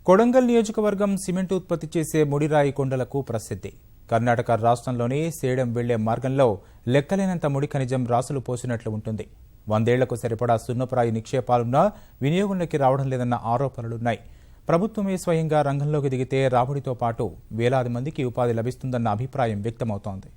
కొడంగల్ నియోజకవర్గం సిమెంట్ ఉత్పత్తి చేసే ముడిరాయి కొండలకు ప్రసిద్ధి. కర్ణాటక రాష్ట్రంలోని సేడం వెళ్లే మార్గంలో లెక్కలేనంత ముడి ఖనిజం రాసులు పోసినట్లు ఉంటుంది. 100 ఏళ్లకు సరిపడా సున్నపురాయి నిక్షేపాలున్నా వినియోగంలోకి రావడం లేదన్న ఆరోపణలున్నాయి. ప్రభుత్వమే స్వయంగా రంగంలోకి దిగితే రాబడితో పాటు వేలాది మందికి ఉపాధి లభిస్తుందన్న అభిప్రాయం వ్యక్తమవుతోంది.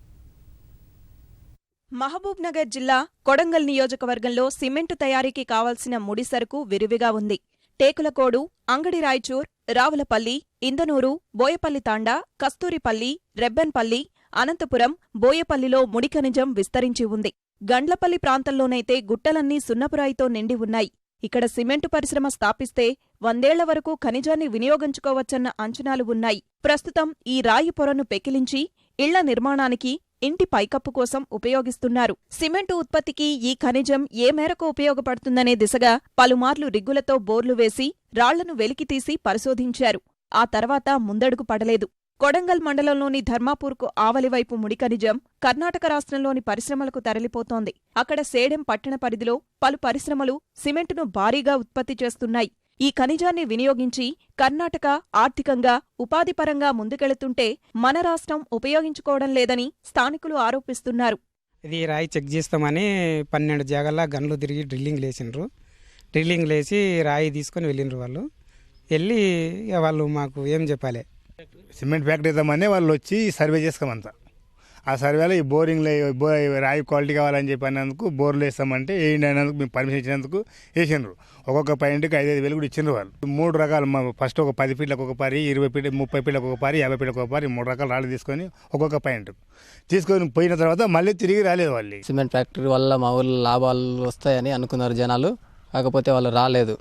మహబూబ్ నగర్ జిల్లా కొడంగల్ నియోజకవర్గంలో సిమెంటు తయారీకి కావాల్సిన ముడి సరుకు విరివిగా ఉంది. టేకులకోడు, అంగడి రాయచూర్, రావులపల్లి, ఇందనూరు, బోయపల్లి తాండా, కస్తూరిపల్లి, రెబ్బెన్పల్లి, అనంతపురం, బోయపల్లిలో ముడి ఖనిజం విస్తరించి ఉంది. గండ్లపల్లి ప్రాంతంలోనైతే గుట్టలన్నీ సున్నపురాయితో నిండి ఉన్నాయి. ఇక్కడ సిమెంటు పరిశ్రమ స్థాపిస్తే 100 ఏళ్ల వరకు ఖనిజాన్ని వినియోగించుకోవచ్చన్న అంచనాలు ఉన్నాయి. ప్రస్తుతం ఈ రాయి పొరను పెకిలించి ఇళ్ల నిర్మాణానికి, ఇంటి పైకప్పు కోసం ఉపయోగిస్తున్నారు. సిమెంటు ఉత్పత్తికి ఈ ఖనిజం ఏ మేరకు ఉపయోగపడుతుందనే దిశగా పలుమార్లు రిగ్గులతో బోర్లు వేసి రాళ్లను వెలికితీసి పరిశోధించారు. ఆ తర్వాత ముందడుగు పడలేదు. కొడంగల్ మండలంలోని ధర్మాపూర్కు ఆవలివైపు ముడి ఖనిజం కర్ణాటక రాష్ట్రంలోని పరిశ్రమలకు తరలిపోతోంది. అక్కడ సేడెం పట్టణ పరిధిలో పలు పరిశ్రమలు సిమెంటును భారీగా ఉత్పత్తి చేస్తున్నాయి. ఈ ఖనిజాన్ని వినియోగించి కర్ణాటక ఆర్థికంగా, ఉపాధిపరంగా ముందుకెళుతుంటే మన రాష్ట్రం ఉపయోగించుకోవడం లేదని స్థానికులు ఆరోపిస్తున్నారు. ఇది రాయి చెక్ చేస్తామని 12 జాగాల్లో గన్లు తిరిగి డ్రిల్లింగ్ లేచిండ్రు. డ్రిల్లింగ్ లేచి రాయి తీసుకొని వెళ్ళిండ్రు. వెళ్ళి వాళ్ళు మాకు ఏం చెప్పాలి, సిమెంట్ ఫ్యాక్టరీ ఇద్దామని వాళ్ళు వచ్చి సర్వే చేసుకోమంతా. ఆ సర్వేలో ఈ బోరింగ్లో రాయి క్వాలిటీ కావాలని చెప్పినందుకు బోర్లు వేస్తామంటే వేయండి అయినందుకు మేము పర్మిషన్ ఇచ్చినందుకు వేసిండ్రు. ఒక్కొక్క పాయింట్కి 5-5 వేలు కూడా ఇచ్చిండ్రు వాళ్ళు. 3 రకాలు, ఫస్ట్ ఒక 10 ఫీట్లకు ఒక పారి, 20 ఫీట్, 30 ఫీట్లకు ఒక పారి, 50 ఫీట్లకు ఒక పారి, 3 రకాల రాళ్ళు తీసుకొని ఒక్కొక్క పాయింట్ తీసుకొని పోయిన తర్వాత మళ్ళీ తిరిగి రాలేదు వాళ్ళు. సిమెంట్ ఫ్యాక్టరీ వల్ల మా ఊళ్ళో లాభాలు వస్తాయని అనుకున్నారు జనాలు. కాకపోతే వాళ్ళు రాలేదు.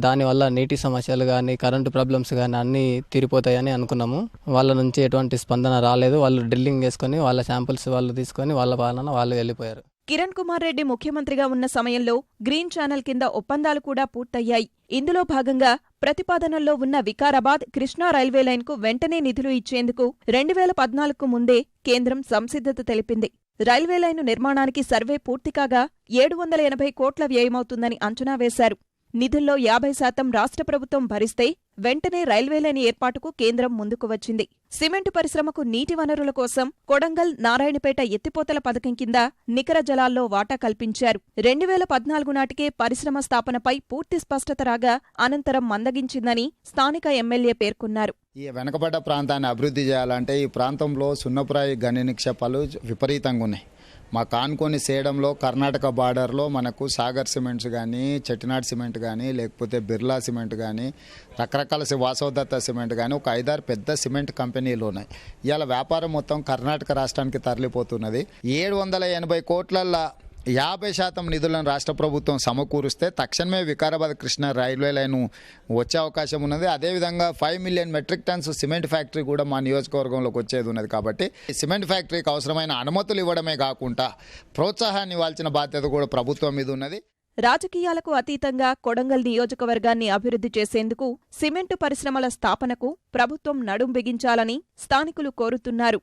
దానివల్ల నీటి సమస్యలు కానీ, కరెంటు ప్రాబ్లమ్స్ కానీ అన్నీ తీరిపోతాయని అనుకున్నాము. వాళ్ళ నుంచి ఎటువంటి స్పందన రాలేదు. వాళ్ళు డ్రిల్లింగ్ చేసుకుని వాళ్ళ శాంపుల్స్ వాళ్ళు తీసుకొని వాళ్ళ పాలన వాళ్ళు వెళ్ళిపోయారు. కిరణ్ కుమార్ రెడ్డి ముఖ్యమంత్రిగా ఉన్న సమయంలో గ్రీన్ ఛానల్ కింద ఒప్పందాలు కూడా పూర్తయ్యాయి. ఇందులో భాగంగా ప్రతిపాదనల్లో ఉన్న వికారాబాద్ కృష్ణా రైల్వే లైన్కు వెంటనే నిధులు ఇచ్చేందుకు 2014కు ముందే కేంద్రం సంసిద్ధత తెలిపింది. రైల్వే లైను నిర్మాణానికి సర్వే పూర్తికాగా 780 కోట్ల వ్యయమవుతుందని అంచనా వేశారు. నిధుల్లో 50% రాష్ట్ర ప్రభుత్వం భరిస్తే వెంటనే రైల్వే లైన్ ఏర్పాటుకు కేంద్రం ముందుకు వచ్చింది. సిమెంటు పరిశ్రమకు నీటి వనరుల కోసం కొడంగల్, నారాయణపేట ఎత్తిపోతల పథకం కింద నికర జలాల్లో వాటా కల్పించారు. 2014 నాటికే పరిశ్రమ స్థాపనపై పూర్తి స్పష్టత రాగా అనంతరం మందగించిందని స్థానిక ఎమ్మెల్యే పేర్కొన్నారు. ఈ వెనుకబడ్డ ప్రాంతాన్ని అభివృద్ధి చేయాలంటే ఈ ప్రాంతంలో సున్నపురాయి గని నిక్షేపాలు విపరీతంగా ఉన్నాయి. మా కాన్కోని సేడంలో కర్ణాటక బార్డర్లో మనకు సాగర్ సిమెంట్స్ కానీ, చెట్టినాడ్ సిమెంట్ కానీ, లేకపోతే బిర్లా సిమెంట్ కానీ, రకరకాల వాసవదత్త సిమెంట్ కానీ ఒక 5-6 పెద్ద సిమెంట్ కంపెనీలు ఉన్నాయి. ఇవాళ వ్యాపారం మొత్తం కర్ణాటక రాష్ట్రానికి తరలిపోతున్నది. 780 కోట్లల్లో 50% నిధులను రాష్ట్ర ప్రభుత్వం సమకూరుస్తే తక్షణమే వికారాబాద్ కృష్ణ రైల్వే లైన్ వచ్చే అవకాశం ఉన్నది. అదేవిధంగా 5 million metric tons cement factory కూడా మా నియోజకవర్గంలోకి వచ్చేది ఉన్నది. కాబట్టి సిమెంట్ ఫ్యాక్టరీకి అవసరమైన అనుమతులు ఇవ్వడమే కాకుండా ప్రోత్సాహాన్ని ఇవ్వాల్సిన బాధ్యత కూడా ప్రభుత్వం మీద ఉన్నది. రాజకీయాలకు అతీతంగా కొడంగల్ నియోజకవర్గాన్ని అభివృద్ధి చేసేందుకు సిమెంటు పరిశ్రమల స్థాపనకు ప్రభుత్వం నడుం బిగించాలని స్థానికులు కోరుతున్నారు.